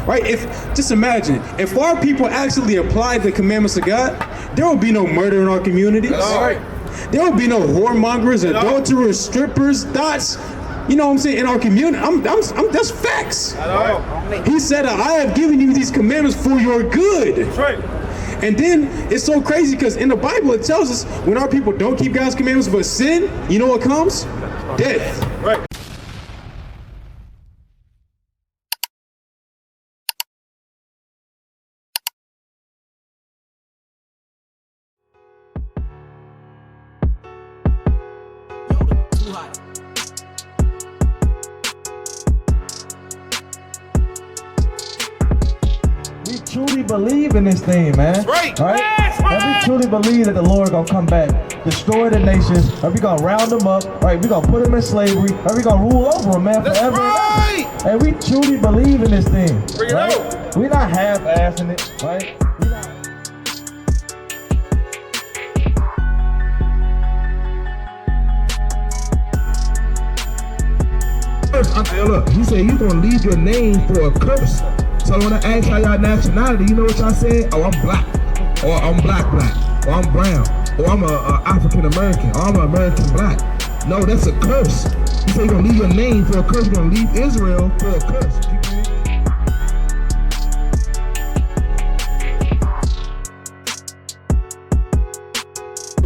right? Just imagine, if our people actually applied the commandments of God, there would be no murder in our communities. Right. There would be no whoremongers, adulterers, strippers, thoughts. You know what I'm saying? In our community, that's facts. He said, I have given you these commandments for your good. That's right. And then it's so crazy because in the Bible it tells us when our people don't keep God's commandments but sin, you know what comes? Death. Right. We truly believe in this thing, man. That's right. Right? That's right. And we truly believe that the Lord gonna come back, destroy the nations, and we gonna round them up, right? We gonna put them in slavery, and we gonna rule over them, man, That's forever. right. And we truly believe in this thing. Bring it right? out. We're not half-assing it, right? We not. Look, he said you're gonna leave your name for a curse. So when I ask y'all nationality, you know what y'all said? Oh, I'm black, or I'm black, or I'm brown, or I'm a African American, or I'm an American black. No, that's a curse. He said you're gonna leave your name for a curse. You're gonna leave Israel for a curse.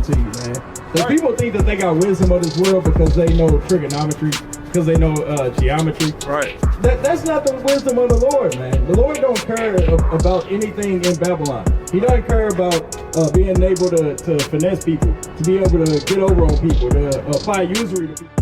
To you, man. The people think that they got wisdom of this world because they know trigonometry, because they know geometry. Right. That's not the wisdom of the Lord, man. The Lord don't care about anything in Babylon. He doesn't care about being able to finesse people, to be able to get over on people, to apply usury to people.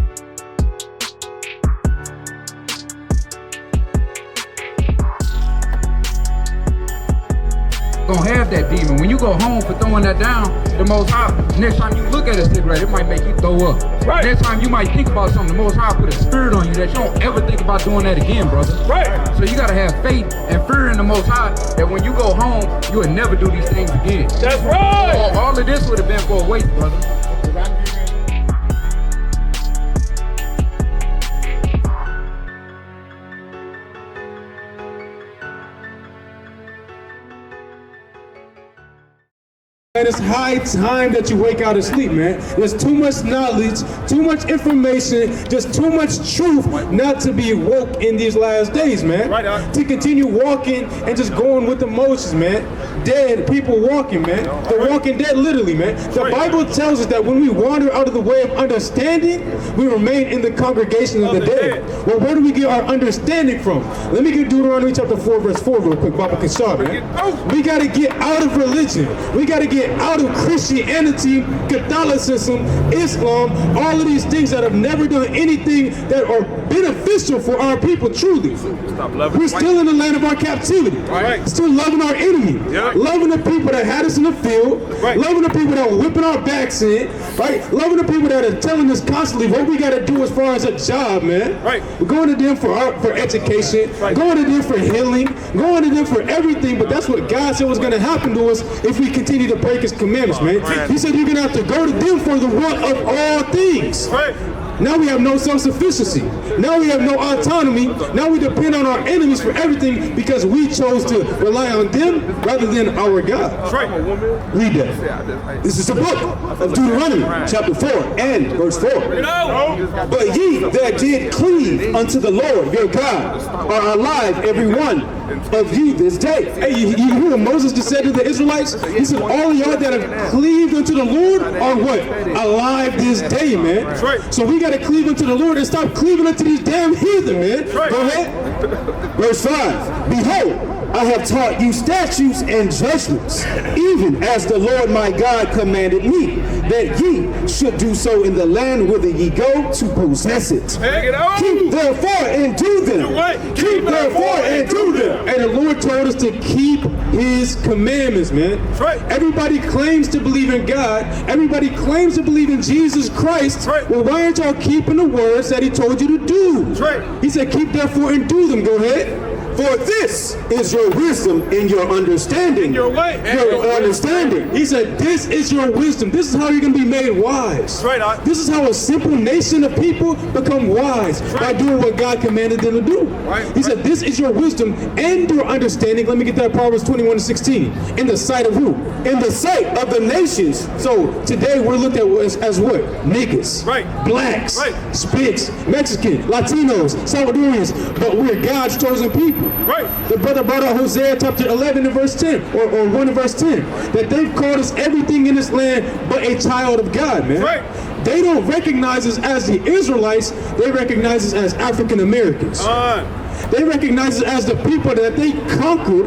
Gonna have that demon. When you go home for throwing that down, the Most High, next time you look at a cigarette, it might make you throw up. Right. Next time you might think about something, the Most High put a spirit on you that you don't ever think about doing that again, brother. Right. So you gotta have faith and fear in the Most High that when you go home, you will never do these things again. That's right. All of this would have been for a waste, brother. And it's high time that you wake out of sleep, man. There's too much knowledge, too much information, just too much truth not to be woke in these last days, man. Right, to continue walking and just going with the motions, man. Dead people walking, man. They're walking dead, literally, man. The Bible tells us that when we wander out of the way of understanding, we remain in the congregation of the dead. Well, where do we get our understanding from? Let me get Deuteronomy chapter 4, verse 4 real quick, Baba Kashab, man. We got to get out of religion. We got to get out of Christianity, Catholicism, Islam, all of these things that have never done anything that are beneficial for our people, truly. We're still in the land of our captivity. Right. Still loving our enemy. Yeah. Loving the people that had us in the field. Right. Loving the people that were whipping our backs in. Right. Loving the people that are telling us constantly what we got to do as far as a job, man. Right. We're going to them for education. Right. Going to them for healing. Going to them for everything. But that's what God said was going to happen to us if we continue to break His commandments, man. Right. He said you're going to have to go to them for the want of all things. Right. Now we have no self-sufficiency. Now we have no autonomy. Now we depend on our enemies for everything because we chose to rely on them rather than our God. That's right. Read that. This is the book of Deuteronomy, chapter 4 and verse 4. But ye that did cleave unto the Lord your God are alive, every one of you this day. Hey, you hear what Moses just said to the Israelites? He said, all of y'all that have cleaved unto the Lord are what? Alive this day, man. That's right. So we got to cleave unto the Lord and stop cleaving unto these damn heathen, man. Right. Go ahead. Verse 5. Behold, I have taught you statutes and judgments, even as the Lord my God commanded me, that ye should do so in the land whither ye go to possess it. Keep therefore and do them. Keep therefore and do them. And the Lord told us to keep His commandments, man. Right. Everybody claims to believe in God. Everybody claims to believe in Jesus Christ. Right. Well, why aren't y'all keeping the words that He told you to do? Right. He said, keep therefore and do them. Go ahead. For this is your wisdom and your understanding. Your what? Your understanding. He said, this is your wisdom. This is how you're going to be made wise. That's right. This is how a simple nation of people become wise by doing what God commanded them to do. Right. He said, this is your wisdom and your understanding. Let me get that, Proverbs 21:16. In the sight of who? In the sight of the nations. So today we're looked at as what? Niggas. Right. Blacks. Right. Spics. Mexican. Latinos. Salvadorians. But we're God's chosen people. Right. The brother brought out Hosea chapter 11 and verse 10, or 1 and verse 10, that they've called us everything in this land but a child of God, man. Right. They don't recognize us as the Israelites, they recognize us as African Americans. They recognize us as the people that they conquered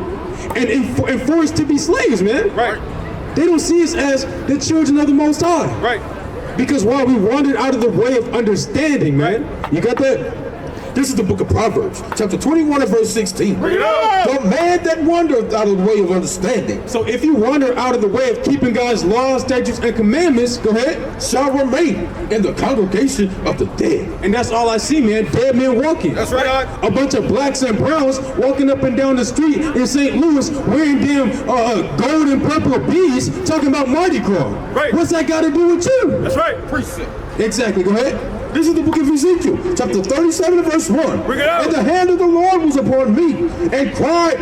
and forced to be slaves, man. Right. They don't see us as the children of the Most High. Right. Because while we wandered out of the way of understanding, man, you got that? This is the book of Proverbs, chapter 21 and verse 16. Bring it up. The man that wandereth out of the way of understanding So if you wander out of the way of keeping God's laws, statutes, and commandments, go ahead. shall remain in the congregation of the dead. And that's all I see, man. Dead men walking. That's right. A bunch of blacks and browns walking up and down the street in St. Louis wearing damn gold and purple beads talking about Mardi Gras. Right. What's that got to do with you? That's right. Precept. Exactly. Go ahead. This is the book of Ezekiel, chapter 37 and verse 1. Bring it out. And the hand of the Lord was upon me, and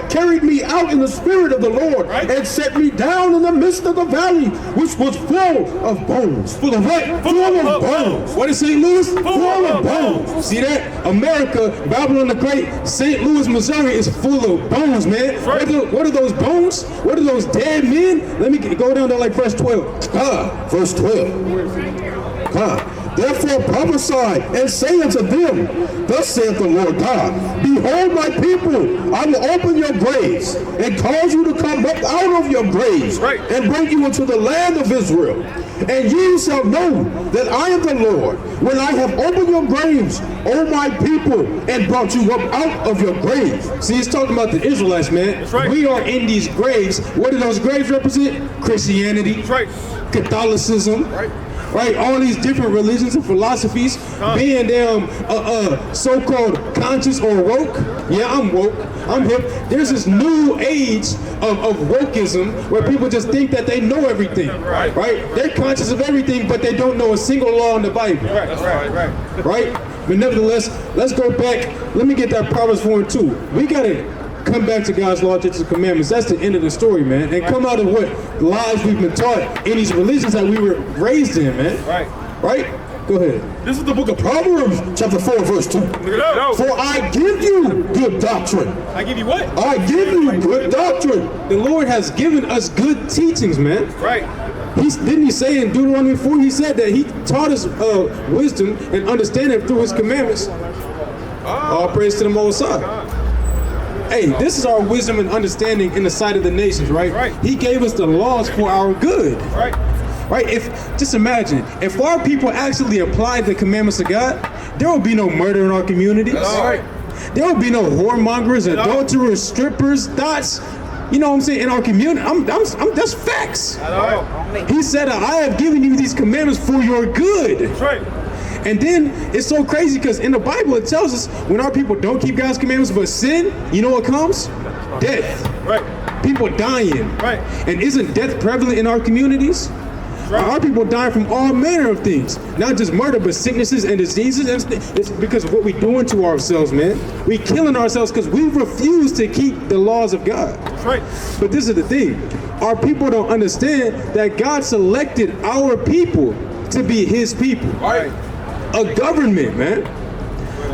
carried me out in the spirit of the Lord, Right. and set me down in the midst of the valley, which was full of bones. Full of what? Full of bones. What is St. Louis? Full of bones. See that? America, Babylon the Great, St. Louis, Missouri is full of bones, man. right. What are those bones? What are those dead men? Let me go down to like verse 12. Verse 12. Therefore prophesy and say unto them, thus saith the Lord God, behold my people, I will open your graves and cause you to come up out of your graves Right. and bring you into the land of Israel. And ye shall know that I am the Lord, when I have opened your graves, O my people, and brought you up out of your graves. See, it's talking about the Israelites, man. That's right. We are in these graves. What do those graves represent? Christianity, That's right. Catholicism, right? All these different religions and philosophies being damn so-called conscious or woke. Yeah, I'm woke. I'm hip. There's this new age of wokeism where people just think that they know everything, right? They're conscious of everything, but they don't know a single law in the Bible, That's right. right? But nevertheless, let's go back. Let me get that Proverbs 4 and 2. We got to come back to God's law, statutes, and commandments. That's the end of the story, man. And come out of what lies we've been taught in these religions that we were raised in, man. Right? Go ahead. This is the book of Proverbs, chapter 4, verse 2. Look it up. For I give you good doctrine. I give you what? I give you good doctrine. The Lord has given us good teachings, man. Right. Didn't he say in Deuteronomy 4, he said that he taught us wisdom and understanding through his commandments. All praise to the Most High. Hey, this is our wisdom and understanding in the sight of the nations, right? Right. He gave us the laws for our good. Right. Right? Just imagine, if our people actually applied the commandments of God, there would be no murder in our communities. Right. There would be no whoremongers, adulterers, strippers, thoughts. You know what I'm saying? In our community, that's facts. He said, I have given you these commandments for your good. That's right. And then it's so crazy because in the Bible it tells us when our people don't keep God's commandments but sin, you know what comes? Death. Right. People dying. Right. And isn't death prevalent in our communities? Right. Our people dying from all manner of things, not just murder, but sicknesses and diseases. It's because of what we're doing to ourselves, man. We killing ourselves because we refuse to keep the laws of God. That's right. But this is the thing. Our people don't understand that God selected our people to be his people. Right. A government, man.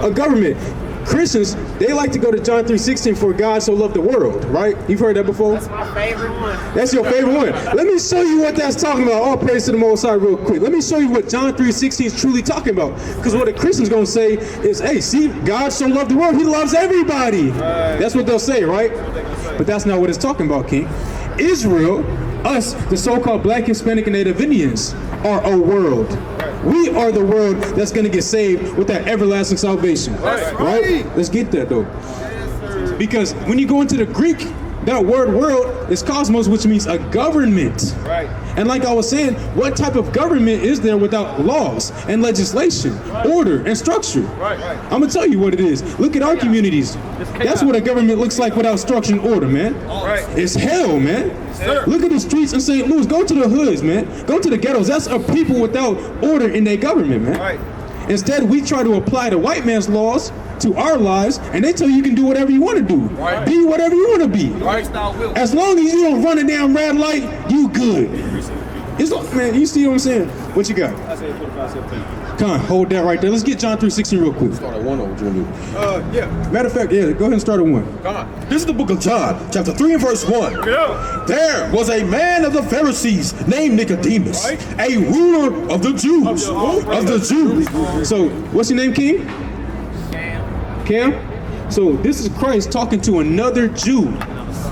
A government. Christians, they like to go to John 3:16 for God so loved the world, right? You've heard that before? That's my favorite one. That's your favorite one. Let me show you what that's talking about. All praise to the Most High real quick. Let me show you what John 3:16 is truly talking about. Because what the Christian's going to say is, hey, see, God so loved the world, he loves everybody. That's what they'll say, right? But that's not what it's talking about, King. Israel, us, the so-called Black, Hispanic, and Native Indians, are a world. We are the world that's going to get saved with that everlasting salvation. Right? Let's get that, though. Because when you go into the Greek, that word world is cosmos, which means a government. Right. And like I was saying, what type of government is there without laws and legislation, order and structure? Right. I'm gonna tell you what it is. Look at our communities. That's what a government looks like without structure and order, man. Right. It's hell, man. Sir. Look at the streets in St. Louis. Go to the hoods, man. Go to the ghettos. That's a people without order in their government, man. Right. Instead, we try to apply the white man's laws to our lives, and they tell you can do whatever you want to do. Right. Be whatever you want to be. Right. As long as you don't run a damn red light, you good. It's like, man, you see what I'm saying? What you got? I said 45-17. Come on, hold that right there. Let's get John 3:16 real quick. Start at 1 or what you want to do? Yeah. Matter of fact, yeah, go ahead and start at 1. Come on. This is the book of John, chapter 3 and verse 1. Yeah. There was a man of the Pharisees named Nicodemus, Right. a ruler of the Jews. Of the Jews. So, what's your name, King? Cam. So, this is Christ talking to another Jew.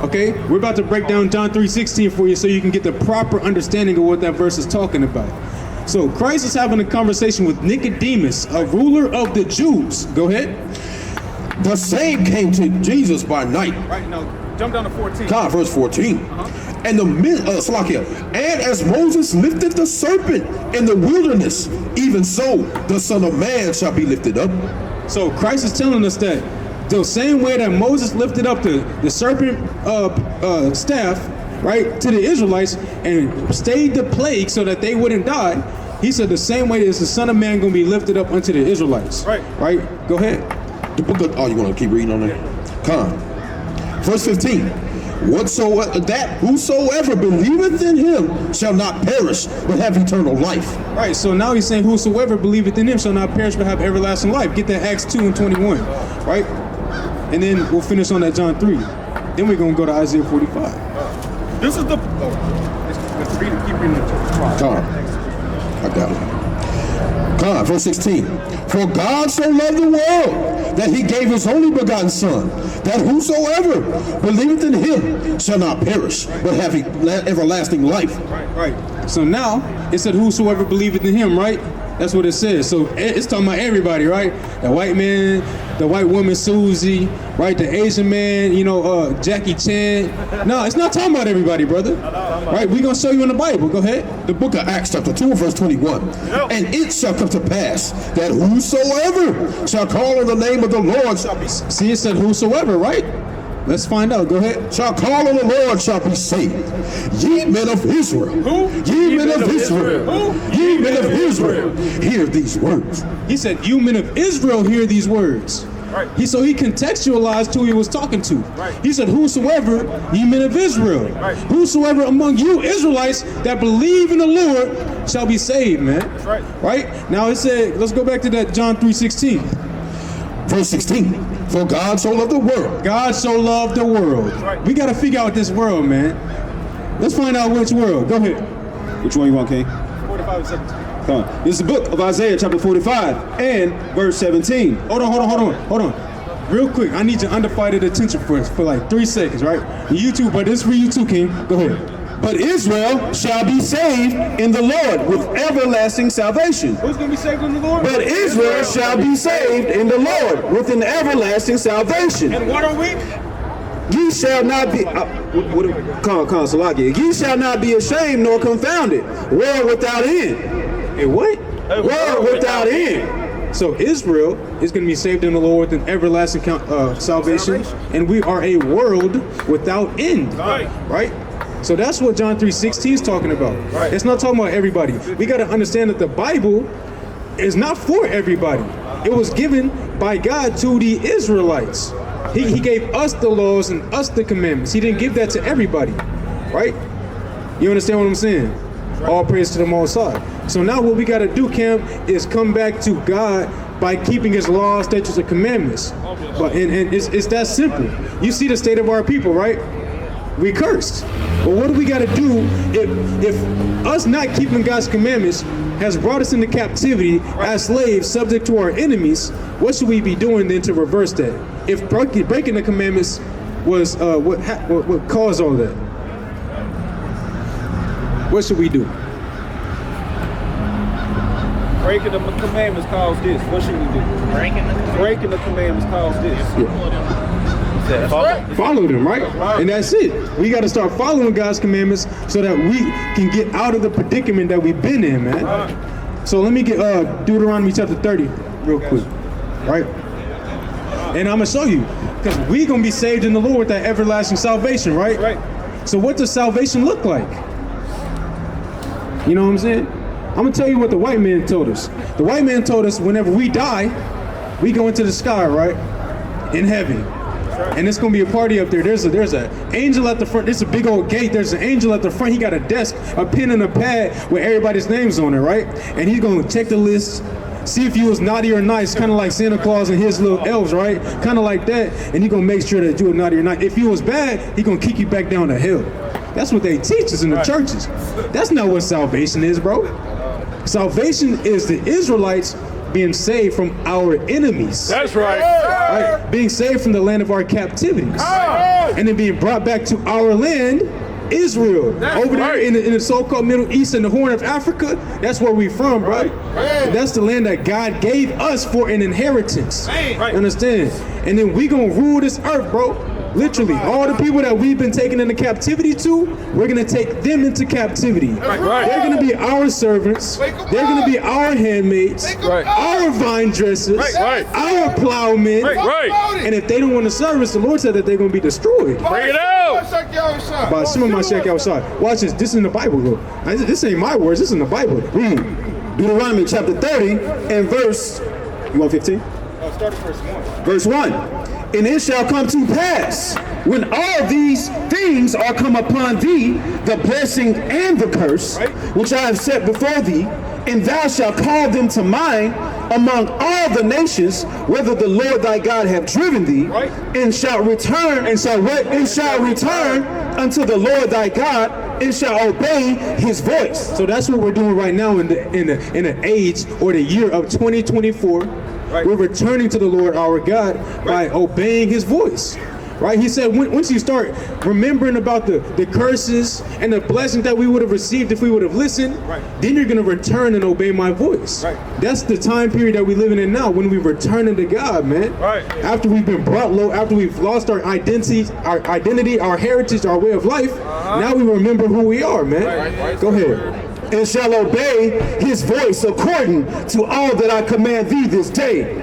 Okay, we're about to break down John 3:16 for you so you can get the proper understanding of what that verse is talking about. So Christ is having a conversation with Nicodemus, a ruler of the Jews. Go ahead. The same came to Jesus by night. Right now, jump down to 14. God, verse 14. And and as Moses lifted the serpent in the wilderness, even so the Son of Man shall be lifted up. So Christ is telling us that the same way that Moses lifted up the serpent staff, right, to the Israelites and stayed the plague so that they wouldn't die, he said the same way is the Son of Man going to be lifted up unto the Israelites. Right. Right? Go ahead. The book of, you want to keep reading on there? Come. Verse 15. Whosoever believeth in him shall not perish, but have eternal life. Right, so now he's saying whosoever believeth in him shall not perish but have everlasting life. Get that Acts 2 and 21, right? And then we'll finish on that John 3. Then we're going to go to Isaiah 45. This is the. Let's read it. Keep reading it. Come. I got it. God, verse 16. For God so loved the world that he gave his only begotten Son, that whosoever believeth in him shall not perish, but have everlasting life. Right. So now, it said whosoever believeth in him, right? That's what it says. So it's talking about everybody, right? The white man, the white woman, Susie, right? The Asian man, Jackie Chan. No, it's not talking about everybody, brother. Right? We're going to show you in the Bible. Go ahead. The book of Acts chapter 2 verse 21. And it shall come to pass that whosoever shall call on the name of the Lord shall be saved. See, it said whosoever, right? Let's find out. Go ahead. Shall call on the Lord shall be saved. Ye men of Israel. Who? Ye men of Israel. Who? Ye men of Israel. Hear these words. He said, you men of Israel hear these words. Right. So he contextualized who he was talking to. Right. He said, whosoever, ye men of Israel. Right. Whosoever among you Israelites that believe in the Lord shall be saved, man. That's right. Right? Now it said, let's go back to that John 3:16. Verse 16. For God so loved the world. God so loved the world. Right. We got to figure out this world, man. Let's find out which world. Go ahead. Which one you want, King? 45-17. Come on. This is the book of Isaiah, chapter 45, and verse 17. Hold on. Real quick, I need your undivided attention for like 3 seconds, right? You too, but this is for you too, King. Go ahead. But Israel shall be saved in the Lord with everlasting salvation. Who's going to be saved in the Lord? But Israel shall be saved in the Lord with an everlasting salvation. And what are we? Ye shall not be, ye shall not be ashamed nor confounded. World without end. Hey, what? World without end. So Israel is going to be saved in the Lord with an everlasting salvation, and we are a world without end. Right? So that's what John 3:16 is talking about. Right. It's not talking about everybody. We got to understand that the Bible is not for everybody. It was given by God to the Israelites. He gave us the laws and us the commandments. He didn't give that to everybody. Right? You understand what I'm saying? All praise to the Most High. So now what we got to do, Cam, is come back to God by keeping his laws, statutes, and commandments. But and it's that simple. You see the state of our people, right? We cursed. But what do we got to do if us not keeping God's commandments has brought us into captivity as slaves, subject to our enemies? What should we be doing then to reverse that? If breaking the commandments was what caused all that, what should we do? Breaking the commandments caused this. What should we do? Breaking the commandments caused this. Yeah. Follow them, right? And that's it. We got to start following God's commandments so that we can get out of the predicament that we've been in, man. So let me get Deuteronomy chapter 30 real quick, right? And I'm going to show you, because we're going to be saved in the Lord with that everlasting salvation, right? So what does salvation look like? You know what I'm saying? I'm going to tell you what the white man told us. The white man told us whenever we die, we go into the sky, right? In heaven. And it's going to be a party up there. There's an angel at the front. There's a big old gate. There's an angel at the front. He got a desk, a pen and a pad with everybody's names on it, right? And he's going to check the list, see if you was naughty or nice, kind of like Santa Claus and his little elves, right? Kind of like that. And he's going to make sure that you were naughty or nice. If you was bad, he's going to kick you back down to hell. That's what they teach us in the churches. That's not what salvation is, bro. Salvation is the Israelites being saved from our enemies. That's right. Being saved from the land of our captivities. And then being brought back to our land, Israel. Over there in the so-called Middle East and the Horn of Africa, that's where we from, bro. That's the land that God gave us for an inheritance. Understand? And then we gonna rule this earth, bro. Literally, all the people that we've been taken into captivity to, we're going to take them into captivity. They're going to be our servants. They're going to be our handmaids, our vine dressers, our plowmen. And if they don't want to serve us, the Lord said that they're going to be destroyed. Bring it out! By some of my check outside. Watch this. This is in the Bible, bro. This ain't my words. This is in the Bible. Deuteronomy chapter 30 and verse, you want 15? Start at verse 1. Verse 1. And it shall come to pass, when all these things are come upon thee, the blessing and the curse, which I have set before thee, and thou shalt call them to mind among all the nations, whether the Lord thy God have driven thee, and shalt return, and shall return unto the Lord thy God, and shall obey his voice. So that's what we're doing right now in the age or the year of 2024. We're returning to the Lord our God by obeying his voice. Right? He said once you start remembering about the curses and the blessings that we would have received if we would have listened, then you're going to return and obey my voice. That's the time period that we're living in now, when we return to God, man. After we've been brought low, after we've lost our identity, our heritage, our way of life, now we remember who we are, man. Go ahead. And shall obey his voice according to all that I command thee this day,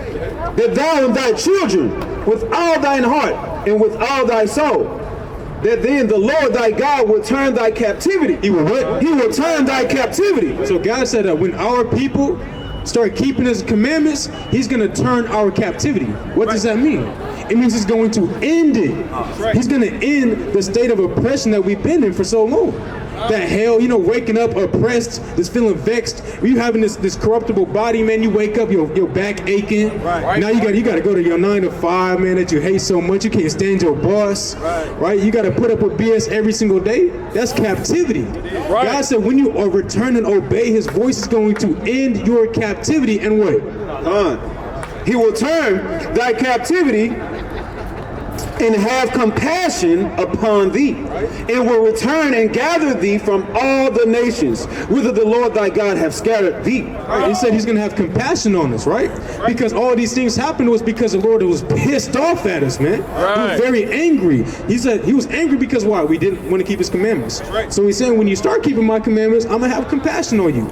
that thou and thy children with all thine heart and with all thy soul, that then the Lord thy God will turn thy captivity. He will what? He will turn thy captivity. So God said that when our people start keeping his commandments, he's going to turn our captivity. What does that mean? It means he's going to end it. He's going to end the state of oppression that we've been in for so long. That hell, waking up oppressed, just feeling vexed. You having this corruptible body, man. You wake up, your back aching. Now you got to go to your 9 to 5, man, that you hate so much. You can't stand your boss, right? You got to put up with BS every single day. That's captivity. God said when you are return and obey his voice, is going to end your captivity. And what? He will turn thy captivity and have compassion upon thee, and will return and gather thee from all the nations, whither the Lord thy God hath scattered thee. He said he's going to have compassion on us, right? Because all these things happened was because the Lord was pissed off at us, man. He was very angry. He said he was angry because why? We didn't want to keep his commandments. So he's saying when you start keeping my commandments, I'm going to have compassion on you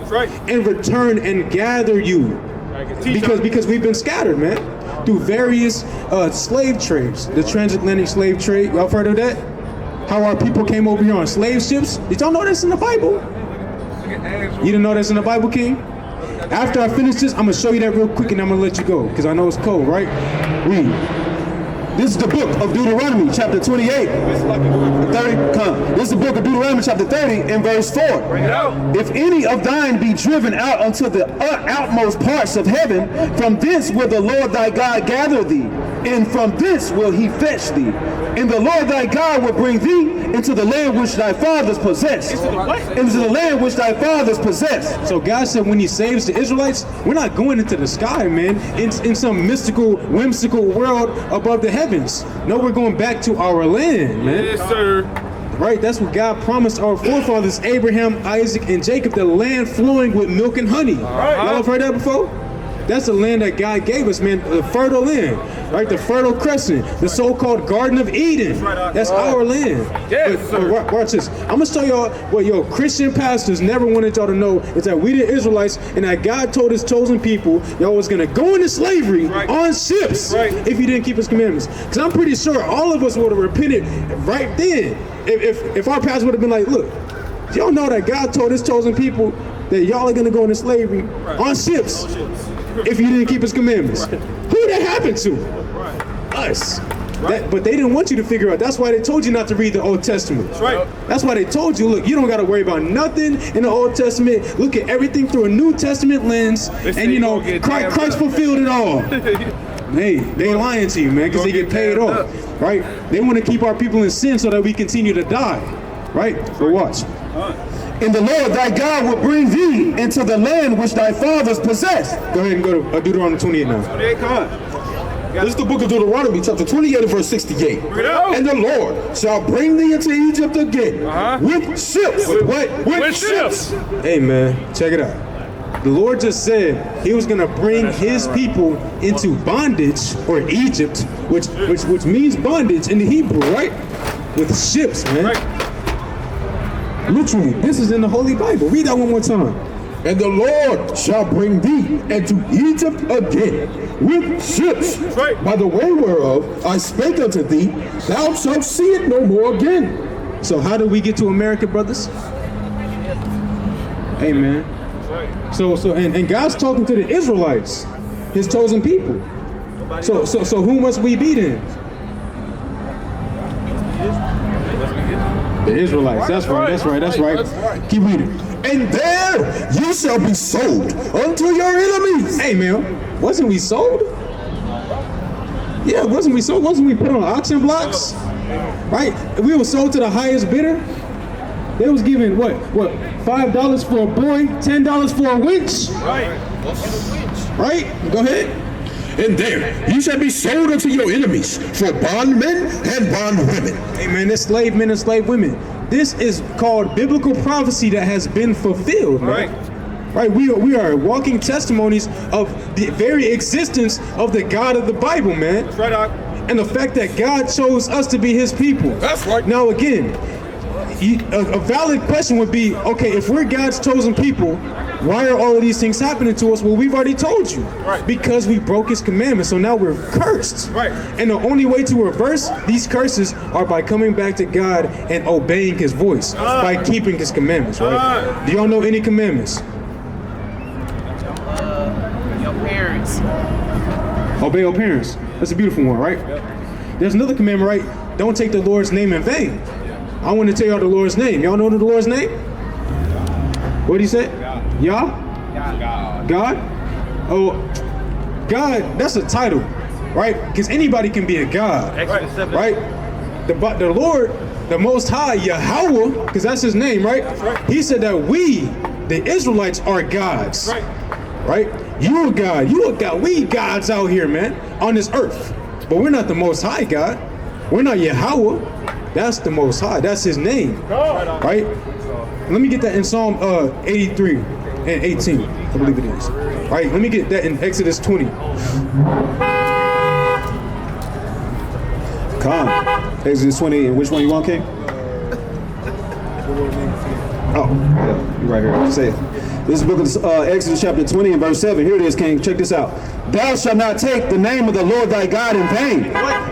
and return and gather you. Because we've been scattered, man, through various slave trades. The transatlantic slave trade, y'all heard of that? How our people came over here on slave ships? Did y'all know that's in the Bible? You didn't know that's in the Bible, King? After I finish this, I'm going to show you that real quick and I'm going to let you go, because I know it's cold, right? Read. This is the book of Deuteronomy, chapter 28, 30. This is the book of Deuteronomy, chapter 30, and verse 4. If any of thine be driven out unto the outmost parts of heaven, from thence will the Lord thy God gather thee, and from thence will he fetch thee. And the Lord thy God will bring thee into the land which thy fathers possessed. Into the land which thy fathers possessed. So God said when he saves the Israelites, we're not going into the sky, man, in some mystical, whimsical world above the heavens. No, we're going back to our land, man. Yes, sir. Right, that's what God promised our forefathers, Abraham, Isaac, and Jacob, the land flowing with milk and honey. Y'all have heard that before? That's the land that God gave us, man. The fertile land, right? The Fertile Crescent, the so-called Garden of Eden. That's our land. Yes, sir. Watch this. I'm gonna show y'all what Christian pastors never wanted y'all to know is that we the Israelites and that God told his chosen people y'all was gonna go into slavery on ships if you didn't keep his commandments. Because I'm pretty sure all of us would have repented right then if our pastor would have been like, look, y'all know that God told his chosen people that y'all are gonna go into slavery on ships if you didn't keep his commandments. Who that happened to? Us. But they didn't want you to figure out. That's why they told you not to read the Old Testament. That's why they told you, look, you don't got to worry about nothing in the Old Testament. Look at everything through a New Testament lens, and you know, Christ fulfilled it all. Hey, they lying to you, man, because they get paid off, right? They want to keep our people in sin so that we continue to die, right? But watch. And the Lord thy God will bring thee into the land which thy fathers possessed. Go ahead and go to Deuteronomy 28 now. 28, come on. This is the book of Deuteronomy, chapter 28 and verse 68. And the Lord shall bring thee into Egypt again with ships. With what? With ships. Hey, man, check it out. The Lord just said he was going to bring his people into bondage, or Egypt, which means bondage in the Hebrew, right? With ships, man. Literally, this is in the Holy Bible. Read that one more time. And the Lord shall bring thee into Egypt again with ships, by the way whereof I spake unto thee, thou shalt see it no more again. So how do we get to America, brothers? Amen. And God's talking to the Israelites, his chosen people. So who must we be then? The Israelites. That's right. Keep reading. And there you shall be sold unto your enemies. Hey, man, wasn't we sold? Yeah, wasn't we sold? Wasn't we put on auction blocks? Right? We were sold to the highest bidder. They was giving what? $5 for a boy, $10 for a winch. Right? Go ahead. And there you shall be sold unto your enemies for bondmen and bondwomen. Amen. There's slave men and slave women. This is called biblical prophecy that has been fulfilled. Right? We are walking testimonies of the very existence of the God of the Bible, man. That's right, Doc. And the fact that God chose us to be his people. That's right. Now again, a valid question would be, okay, if we're God's chosen people, why are all of these things happening to us? Well, we've already told you. Because we broke his commandments. So now we're cursed. And the only way to reverse these curses are by coming back to God and obeying his voice, by keeping his commandments, right? Do y'all know any commandments? Your parents. Obey your parents. That's a beautiful one, right? There's another commandment, right? Don't take the Lord's name in vain. I want to tell y'all the Lord's name. Y'all know the Lord's name? What did he say? Yah? God? Oh, God, that's a title, right? Because anybody can be a God, right? The Lord, the Most High, Yahweh, because that's his name, right? He said that we, the Israelites, are gods, right? You're a God. We gods out here, man, on this earth. But we're not the Most High God. We're not Yahweh. That's the Most High. That's his name, right? Let me get that in Psalm 83 and 18, I believe it is. Right? Let me get that in Exodus 20. Come. Exodus 20, and which one you want, King? Oh, yeah, you're right here. Say it. This is the book of Exodus chapter 20 and verse 7. Here it is, King. Check this out. Thou shalt not take the name of the Lord thy God in vain.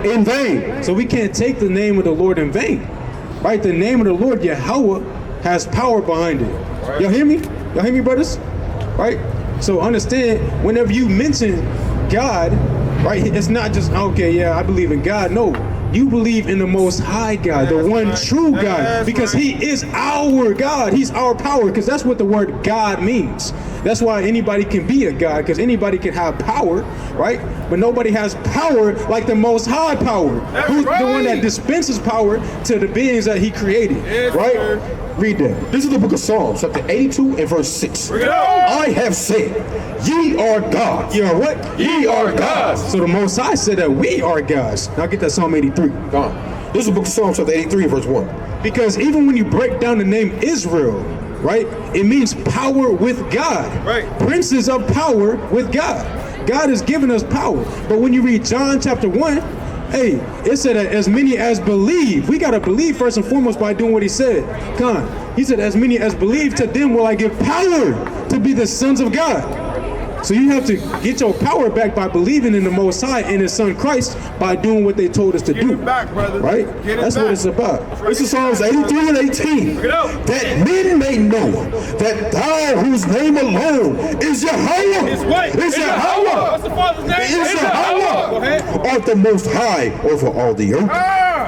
In vain. So we can't take the name of the Lord in vain. Right? The name of the Lord, Yahweh, has power behind it. Y'all hear me? Y'all hear me, brothers? Right? So understand, whenever you mention God, right, it's not just, okay, yeah, I believe in God. No. You believe in the Most High God, the one true God, because he is our God. He's our power, because that's what the word God means. That's why anybody can be a God, because anybody can have power, right? But nobody has power like the Most High power, who's the one that dispenses power to the beings that he created, right? Read that. This is the book of Psalms, chapter 82 and verse 6. I have said, ye are gods. Ye are what? Ye are gods. So the Most High said that we are gods. Now get that Psalm 83. This is the book of Psalms, chapter 83 and verse 1. Because even when you break down the name Israel, right, it means power with God. Right. Princes of power with God. God has given us power. But when you read John chapter 1, hey, it said that as many as believe. We got to believe first and foremost by doing what he said. Come on. He said, as many as believe, to them will I give power to be the sons of God. So you have to get your power back by believing in the Most High and His Son Christ by doing what they told us to do. Back, brother. Right? That's what it's about. This is Psalms 83 and 18. That men may know that thou, whose name alone is Yahweh, is Yahweh, What's the Father's name? is Yahweh, art the Most High over all the earth.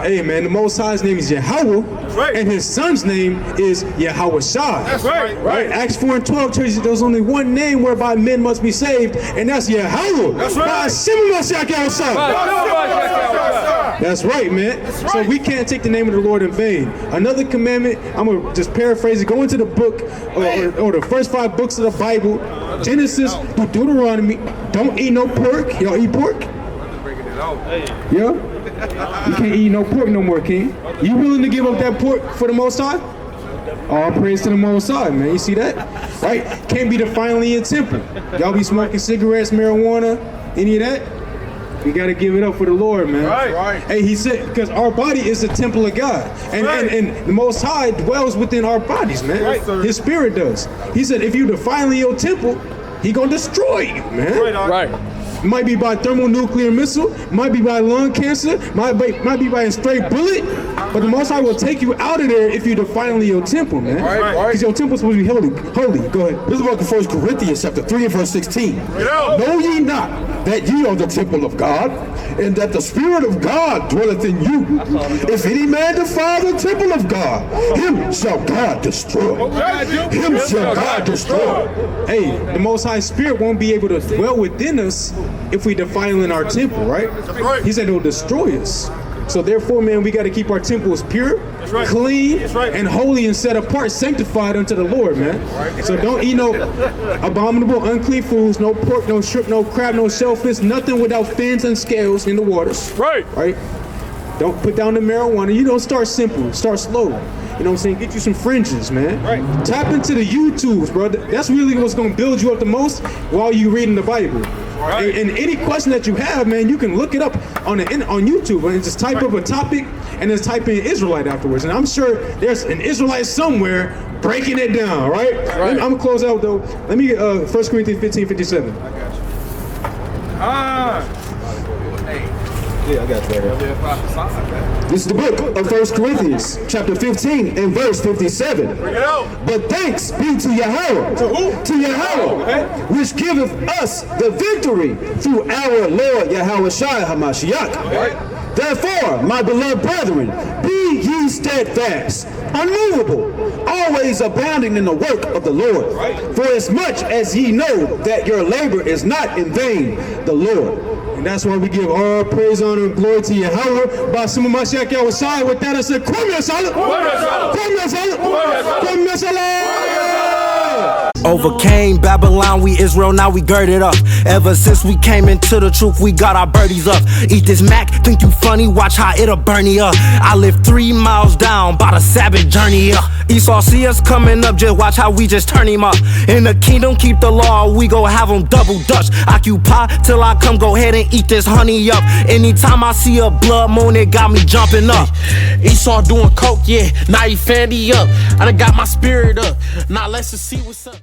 Hey man, the Most High's name is Yahweh, right. and His Son's name is Yahweh Shai. That's right. Right? Acts 4 and 12 tells you there's only one name whereby men must be saved, and that's Yahweh. That's right. That's right, man. That's right. So we can't take the name of the Lord in vain. Another commandment, I'm going to just paraphrase it. Go into the book, or the first 5 books of the Bible, Genesis through Deuteronomy. Don't eat no pork. Y'all eat pork? Yeah? You can't eat no pork no more, King. You willing to give up that pork for the Most High? All praise to the Most High, man. You see that? Right? Can't be defiling your temple. Y'all be smoking cigarettes, marijuana, any of that? We got to give it up for the Lord, man. Right. Hey, he said, because our body is the temple of God. And the Most High dwells within our bodies, man. Right, sir. His Spirit does. He said, if you defiling your temple, He going to destroy you, man. Right. Might be by thermonuclear missile, might be by lung cancer, might be by a straight bullet, but the Most High will take you out of there if you defile your temple, man. Because your temple's supposed to be holy. Go ahead. This is about the 1 Corinthians chapter 3 and verse 16. Know ye not that ye are the temple of God, and that the Spirit of God dwelleth in you? If any man defile the temple of God, him shall God destroy. Him shall God destroy. Hey, the Most High Spirit won't be able to dwell within us if we defile in our temple, right? He said He'll destroy us. So therefore, man, we got to keep our temples pure, clean, and holy and set apart, sanctified unto the Lord, man. So don't eat no abominable, unclean foods, no pork, no shrimp, no crab, no shellfish, nothing without fins and scales in the waters. Right? Don't put down the marijuana. You don't start simple, start slow. You know what I'm saying? Get you some fringes, man. Tap into the YouTubes, bro. That's really what's going to build you up the most while you reading the Bible. And any question that you have, man, you can look it up on YouTube and just type up a topic and then type in Israelite afterwards. And I'm sure there's an Israelite somewhere breaking it down, right? I'm going to close out, though. Let me get 1 Corinthians 15:57. Yeah, I got that. This is the book of 1 Corinthians, chapter 15 and verse 57. But thanks be to Yahweh, to Yahweh, which giveth us the victory through our Lord Yahweh Shai HaMashiach. Therefore, my beloved brethren, be ye steadfast, unmovable, always abounding in the work of the Lord. For as much as ye know that your labor is not in vain, the Lord. And that's why we give all praise, honor, and glory to Yahweh. Ba'ashem Mashiach Yahweh. With that I said, overcame Babylon, we Israel, now we girded up. Ever since we came into the truth, we got our birdies up. Eat this Mac, think you funny, watch how it'll burn you up. I live 3 miles down, about a Sabbath journey up. Esau see us coming up, just watch how we just turn him up. In the kingdom, keep the law, we gon' have them double dutch. Occupy till I come, go ahead and eat this honey up. Anytime I see a blood moon, it got me jumping up. Esau doing coke, yeah, now he fandy up. I done got my spirit up, now let's just see what's up.